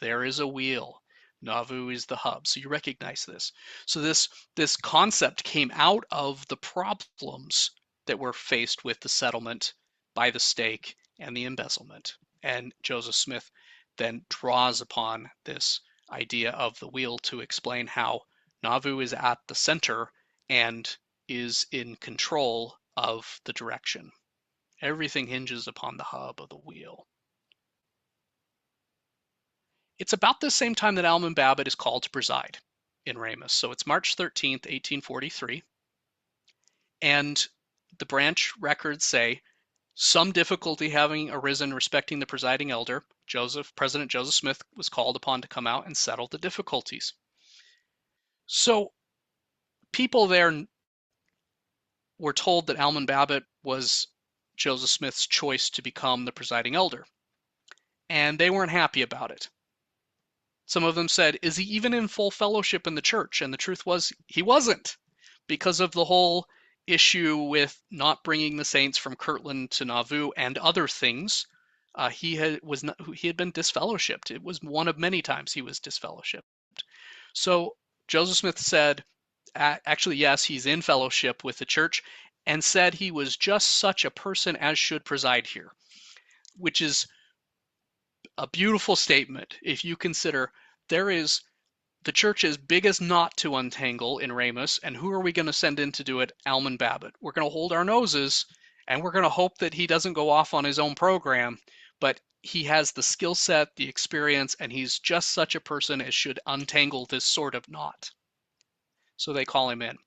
There is a wheel. Nauvoo is the hub. So you recognize this. So this concept came out of the problems that were faced with the settlement by the stake and the embezzlement. And Joseph Smith then draws upon this idea of the wheel to explain how Nauvoo is at the center and is in control of the direction. Everything hinges upon the hub of the wheel. It's about the same time that Almon Babbitt is called to preside in Ramus. So it's March 13th, 1843. And the branch records say, some difficulty having arisen respecting the presiding elder, President Joseph Smith was called upon to come out and settle the difficulties. So people there were told that Almon Babbitt was Joseph Smith's choice to become the presiding elder, and they weren't happy about it. Some of them said, is he even in full fellowship in the church? And the truth was, he wasn't, because of the whole issue with not bringing the Saints from Kirtland to Nauvoo and other things, he had been disfellowshipped. It was one of many times he was disfellowshipped. So Joseph Smith said, actually, yes, he's in fellowship with the church, and said he was just such a person as should preside here, which is a beautiful statement if you consider there is the church is big as not to untangle in Ramus, and who are we going to send in to do it? Almon Babbitt. We're going to hold our noses, and we're going to hope that he doesn't go off on his own program, but he has the skill set, the experience, and he's just such a person as should untangle this sort of knot. So they call him in.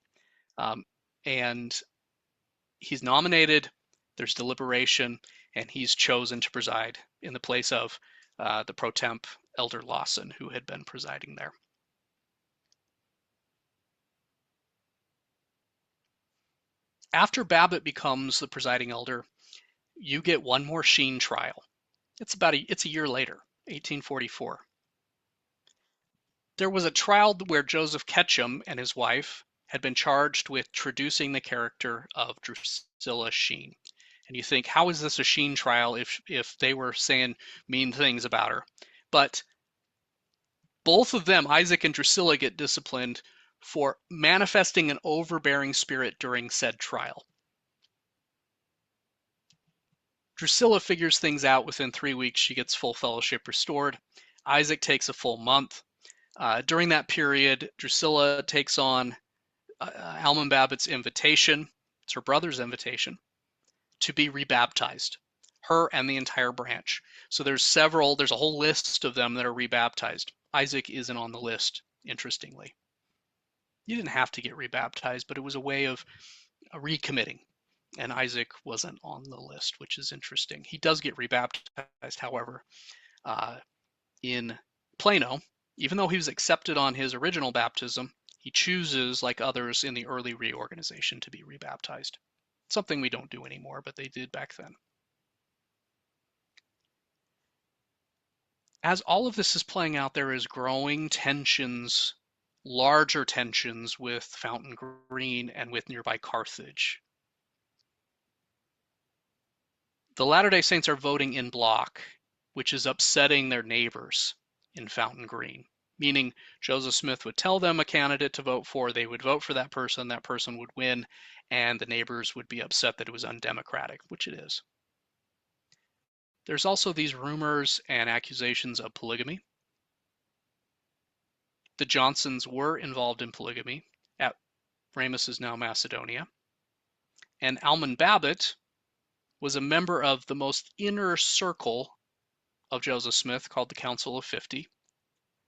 And he's nominated, there's deliberation, and he's chosen to preside in the place of the pro temp Elder Lawson, who had been presiding there. After Babbitt becomes the presiding elder, you get one more Sheen trial. It's a year later, 1844. There was a trial where Joseph Ketchum and his wife had been charged with traducing the character of Drusilla Sheen. And you think, how is this a Sheen trial if they were saying mean things about her? But both of them, Isaac and Drusilla, get disciplined for manifesting an overbearing spirit during said trial. Drusilla figures things out within 3 weeks. She gets full fellowship restored. Isaac takes a full month. During that period, Drusilla takes on Almon Babbitt's invitation. It's her brother's invitation to be rebaptized, her and the entire branch. So there's a whole list of them that are rebaptized. Isaac isn't on the list, interestingly. You didn't have to get rebaptized, but it was a way of recommitting. And Isaac wasn't on the list, which is interesting. He does get rebaptized, however, in Plano. Even though he was accepted on his original baptism, he chooses, like others in the early reorganization, to be rebaptized. Something we don't do anymore, but they did back then. As all of this is playing out, there is growing tensions, larger tensions with Fountain Green and with nearby Carthage. The Latter-day Saints are voting in bloc, which is upsetting their neighbors in Fountain Green, meaning Joseph Smith would tell them a candidate to vote for, they would vote for that person would win, and the neighbors would be upset that it was undemocratic, which it is. There's also these rumors and accusations of polygamy. The Johnsons were involved in polygamy at Ramus is now Macedonia, and Almon Babbitt was a member of the most inner circle of Joseph Smith called the Council of 50.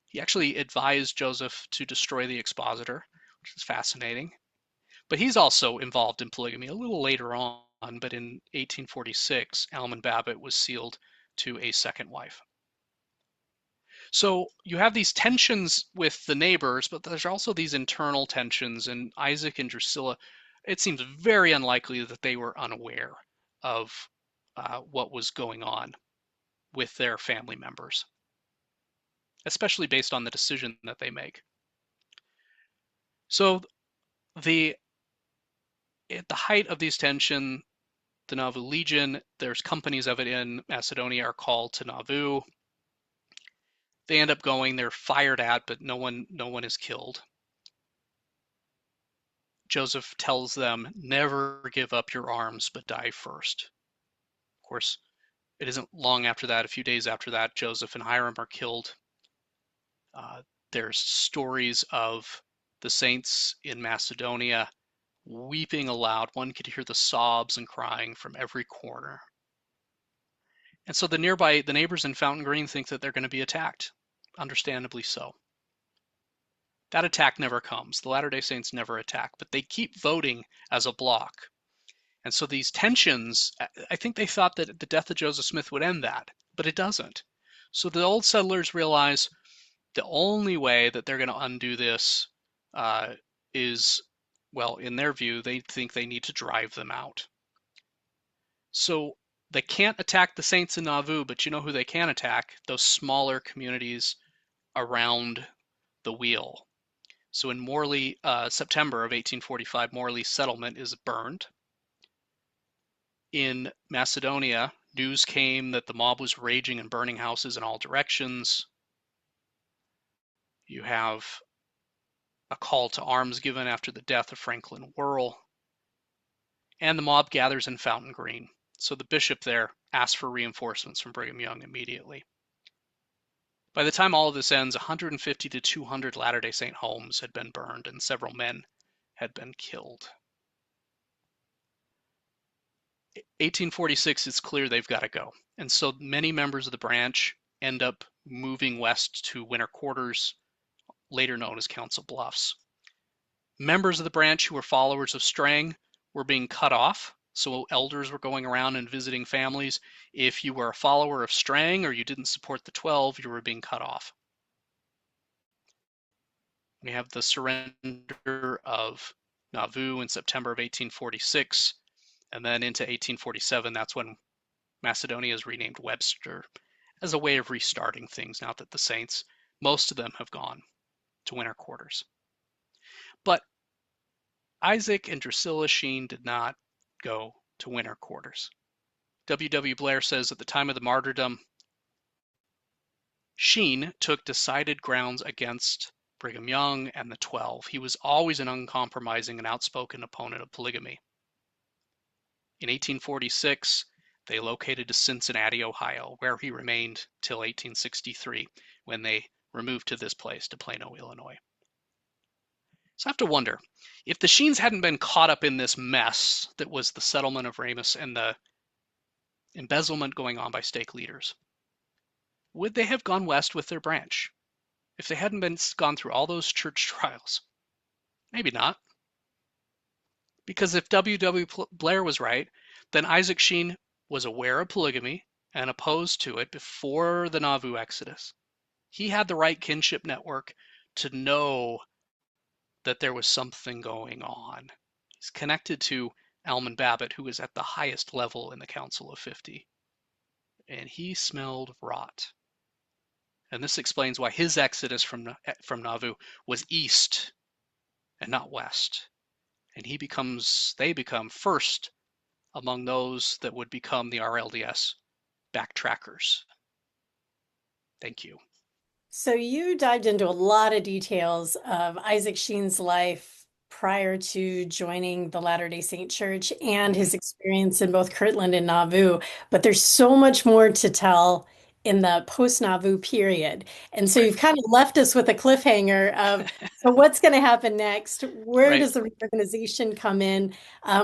He actually advised Joseph to destroy the expositor, which is fascinating. But he's also involved in polygamy a little later on, but in 1846, Almon Babbitt was sealed to a second wife. So you have these tensions with the neighbors, but there's also these internal tensions, and Isaac and Drusilla, it seems very unlikely that they were unaware of what was going on with their family members, especially based on the decision that they make. So at the height of these tensions, the Nauvoo Legion, there's companies of it in Macedonia, are called to Nauvoo. They end up going, they're fired at, but no one is killed. Joseph tells them, never give up your arms, but die first. Of course, it isn't long after that, a few days after that, Joseph and Hiram are killed. There's stories of the saints in Macedonia weeping aloud. One could hear the sobs and crying from every corner. And so the neighbors in Fountain Green think that they're going to be attacked, understandably so. That attack never comes. The Latter-day Saints never attack, but they keep voting as a bloc. And so these tensions, I think they thought that the death of Joseph Smith would end that, but it doesn't. So the old settlers realize the only way that they're going to undo this is, well, in their view, they think they need to drive them out. So they can't attack the Saints in Nauvoo, but you know who they can attack? Those smaller communities around the wheel. So in Morley, September of 1845, Morley's settlement is burned. In Macedonia, news came that the mob was raging and burning houses in all directions. You have a call to arms given after the death of Franklin Whirl, and the mob gathers in Fountain Green. So the bishop there asks for reinforcements from Brigham Young immediately. By the time all of this ends, 150 to 200 Latter-day Saint homes had been burned and several men had been killed. 1846, it's clear they've got to go. And so many members of the branch end up moving west to winter quarters, later known as Council Bluffs. Members of the branch who were followers of Strang were being cut off. So elders were going around and visiting families. If you were a follower of Strang or you didn't support the 12, you were being cut off. We have the surrender of Nauvoo in September of 1846, and then into 1847, that's when Macedonia is renamed Webster as a way of restarting things now that the Saints, most of them have gone to winter quarters. But Isaac and Drusilla Sheen did not go to winter quarters. W. Blair says at the time of the martyrdom, Sheen took decided grounds against Brigham Young and the 12. He was always an uncompromising and outspoken opponent of polygamy. In 1846, they located to Cincinnati, Ohio, where he remained till 1863, when they removed to this place, to Plano, Illinois. So I have to wonder, if the Sheens hadn't been caught up in this mess that was the settlement of Ramus and the embezzlement going on by stake leaders, would they have gone west with their branch? If they hadn't been gone through all those church trials? Maybe not. Because if W. Blair was right, then Isaac Sheen was aware of polygamy and opposed to it before the Nauvoo Exodus. He had the right kinship network to know that there was something going on. He's connected to Almon Babbitt, who was at the highest level in the Council of 50. And he smelled rot. And this explains why his exodus from Nauvoo was east and not west. And they become first among those that would become the RLDS backtrackers. Thank you. So you dived into a lot of details of Isaac Sheen's life prior to joining the Latter-day Saint Church and Mm-hmm. his experience in both Kirtland and Nauvoo, but there's so much more to tell in the post-Nauvoo period. And so Right. you've kind of left us with a cliffhanger of, so what's going to happen next? Where Right. does the reorganization come in?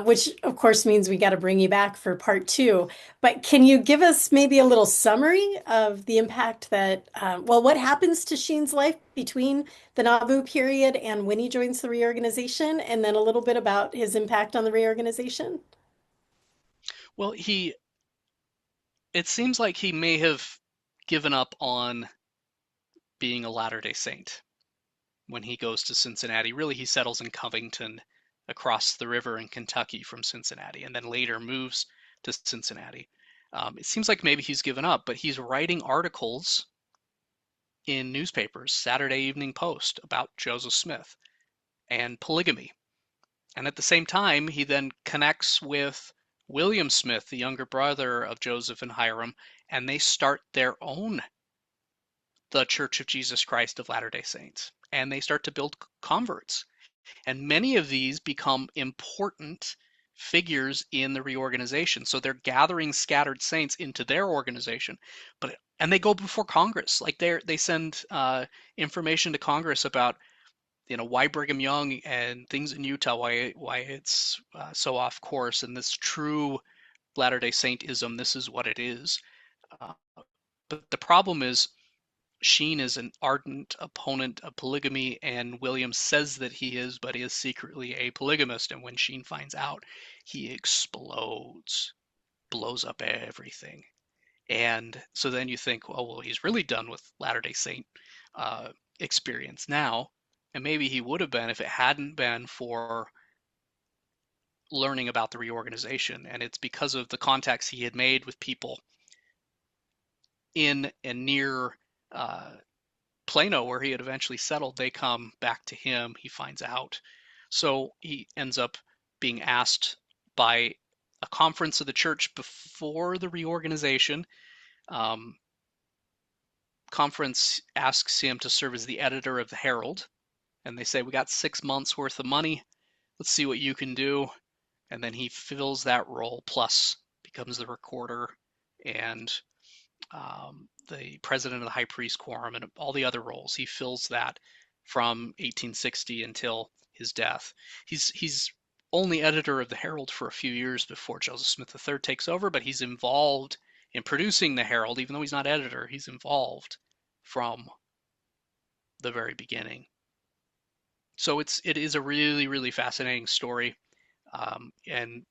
Which of course means we got to bring you back for part two. But can you give us maybe a little summary of the impact that, well, what happens to Sheen's life between the Nauvoo period and when he joins the reorganization, and then a little bit about his impact on the reorganization? Well, it seems like he may have given up on being a Latter-day Saint when he goes to Cincinnati. Really, he settles in Covington across the river in Kentucky from Cincinnati, and then later moves to Cincinnati. It seems like maybe he's given up, but he's writing articles in newspapers, Saturday Evening Post, about Joseph Smith and polygamy. And at the same time, he then connects with William Smith, the younger brother of Joseph and Hiram, and they start their own, the Church of Jesus Christ of Latter-day Saints. And they start to build converts. And many of these become important figures in the reorganization. So they're gathering scattered saints into their organization, and they go before Congress. Like they send information to Congress about why Brigham Young and things in Utah, why it's so off course, and this true Latter-day Saintism. This is what it is. Uh, but the problem is Sheen is an ardent opponent of polygamy, and Williams says that he is, but he is secretly a polygamist. And when Sheen finds out, he explodes, blows up everything. And so then you think, oh, well, he's really done with Latter-day Saint experience now. And maybe he would have been if it hadn't been for learning about the reorganization. And it's because of the contacts he had made with people in and near Plano, where he had eventually settled, they come back to him. He finds out. So he ends up being asked by a conference of the church before the reorganization. Um, Conference asks him to serve as the editor of the Herald, and they say, "We got 6 months worth of money. Let's see what you can do." And then he fills that role, plus becomes the recorder and the president of the High Priest Quorum and all the other roles. He fills that from 1860 until his death. He's only editor of the Herald for a few years before Joseph Smith III takes over, but he's involved in producing the Herald, even though he's not editor. He's involved from the very beginning. So it is a really, really fascinating story, and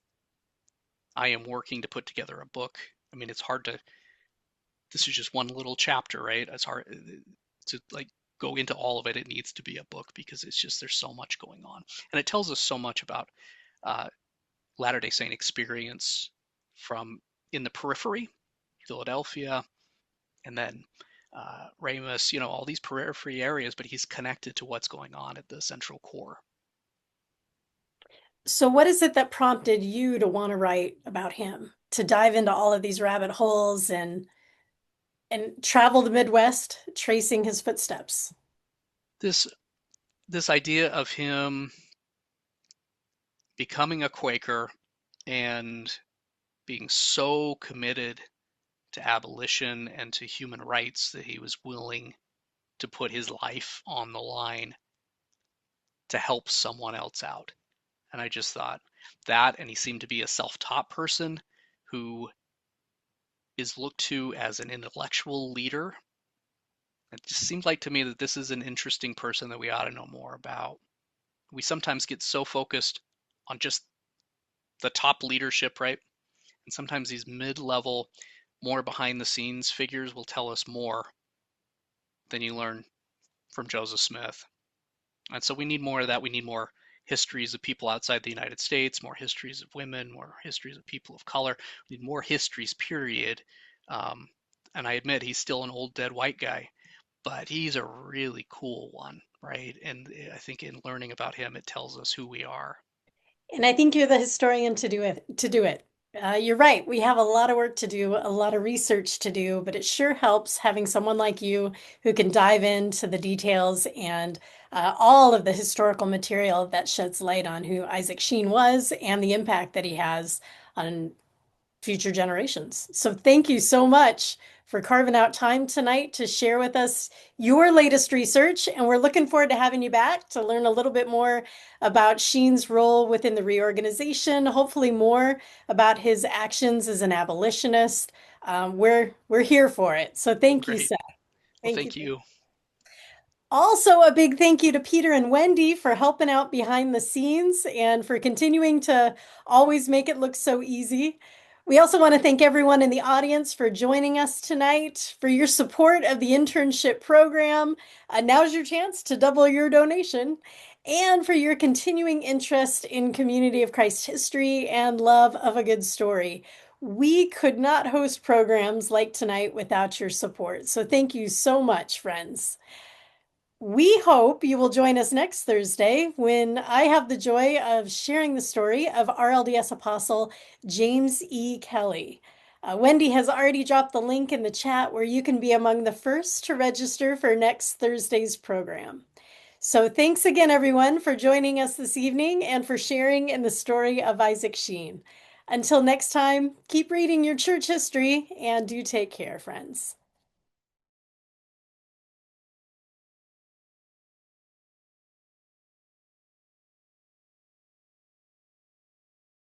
I am working to put together a book. I mean, it's hard to. This is just one little chapter, right? It's hard to like go into all of it. It needs to be a book because it's just there's so much going on, and it tells us so much about uh, Latter-day Saint experience from in the periphery, Philadelphia, and then Ramus, all these periphery areas, but he's connected to what's going on at the central core. So, what is it that prompted you to want to write about him, to dive into all of these rabbit holes and travel the Midwest, tracing his footsteps? This this idea of him becoming a Quaker and being so committed to abolition and to human rights that he was willing to put his life on the line to help someone else out. And I just thought that, and he seemed to be a self-taught person who is looked to as an intellectual leader. It just seemed like to me that this is an interesting person that we ought to know more about. We sometimes get so focused on just the top leadership, right? And sometimes these mid-level, more behind the scenes figures will tell us more than you learn from Joseph Smith. And so we need more of that. We need more histories of people outside the United States, more histories of women, more histories of people of color. We need more histories, period. Um, and I admit he's still an old dead white guy, but he's a really cool one, right? And I think in learning about him, it tells us who we are. And I think you're the historian to do it. To do it. You're right. We have a lot of work to do, a lot of research to do, but it sure helps having someone like you who can dive into the details and all of the historical material that sheds light on who Isaac Sheen was and the impact that he has on future generations. So thank you so much for carving out time tonight to share with us your latest research. And we're looking forward to having you back to learn a little bit more about Sheen's role within the reorganization, hopefully more about his actions as an abolitionist. We're here for it. So thank you, Great. Seth. Well, Thank you. thank you. Also, a big thank you to Peter and Wendy for helping out behind the scenes and for continuing to always make it look so easy. We also want to thank everyone in the audience for joining us tonight, for your support of the internship program. Now's your chance to double your donation, and for your continuing interest in Community of Christ history and love of a good story. We could not host programs like tonight without your support. So thank you so much, friends. We hope you will join us next Thursday when I have the joy of sharing the story of RLDS Apostle James E. Kelly. Wendy has already dropped the link in the chat where you can be among the first to register for next Thursday's program. So thanks again, everyone, for joining us this evening and for sharing in the story of Isaac Sheen. Until next time, keep reading your church history and do take care, friends.